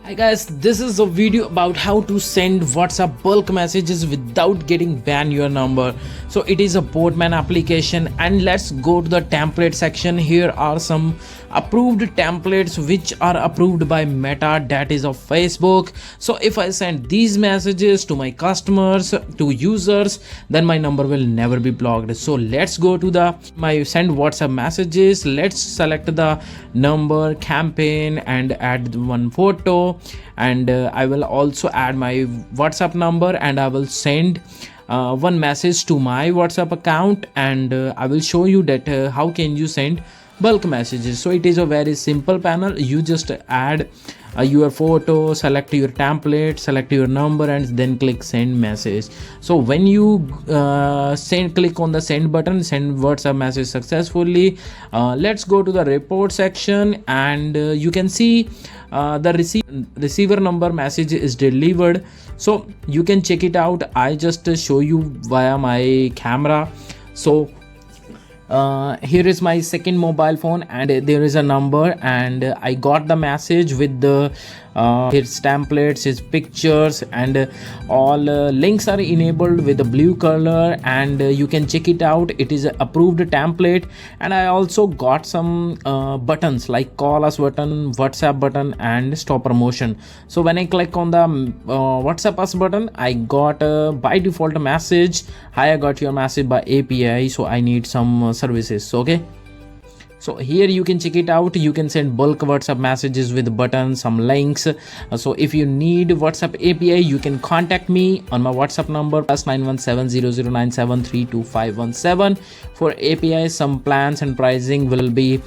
Hi guys, this is a video about how to send WhatsApp bulk messages without getting banned your number. So it is a Boatman application, and let's go to the template section. Here are some approved templates which are approved by Meta, that is of Facebook. So if I send these messages to my customers, to users, then my number will never be blocked. So let's go to the my send WhatsApp messages. Let's select the number, campaign, and add one photo, and I will also add my WhatsApp number, and I will send one message to my WhatsApp account, and I will show you that how can you send bulk messages. So it is a very simple panel. You just add your photo, select your template, select your number, and then click send message. So when you click on the send button, send WhatsApp message successfully. Let's go to the report section, and you can see the receiver number message is delivered. So you can check it out. I just show you via my camera. So here is my second mobile phone, and there is a number, and I got the message with the his templates, his pictures, and all links are enabled with the blue color, and you can check it out. It is an approved template, and I also got some buttons like call us button, WhatsApp button, and stop promotion. So when I click on the WhatsApp us button, I got by default a message, hi, I got your message by API, so I need some services. Okay, so here you can check it out. You can send bulk WhatsApp messages with buttons, some links. So if you need WhatsApp API, you can contact me on my WhatsApp number +9170097325117. For API, some plans and pricing will be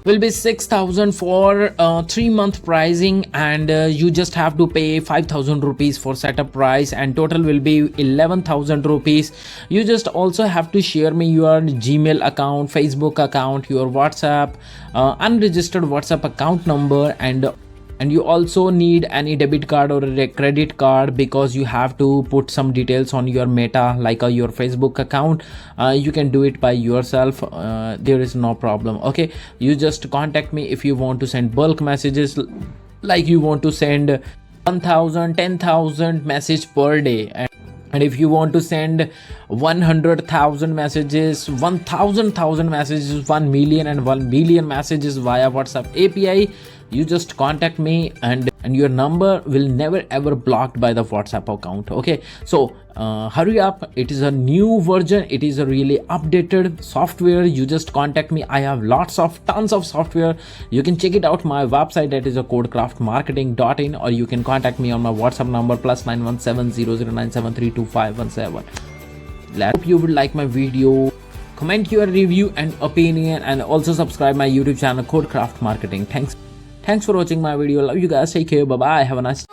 6,000 for 3-month pricing, and you just have to pay 5,000 rupees for setup price, and total will be 11,000 rupees. You just also have to share me your Gmail account, Facebook account, your WhatsApp unregistered WhatsApp account number, and you also need any debit card or a credit card, because you have to put some details on your Meta, like your Facebook account. You can do it by yourself. There is no problem. Okay, you just contact me if you want to send bulk messages, like you want to send 1,000 10,000 message per day, and if you want to send 100,000 messages, 1,000 messages, 1 million and 1 billion messages via WhatsApp API, you just contact me, and your number will never ever blocked by the WhatsApp account. Okay, so hurry up. It is a new version. It is a really updated software. You just contact me. I have tons of software. You can check it out my website, that is a codecraftmarketing.in, or you can contact me on my WhatsApp number +9170097325117. Hope you would like my video. Comment your review and opinion, and also subscribe my YouTube channel Codecraft Marketing. Thanks for watching my video. Love you guys. Take care. Bye bye. Have a nice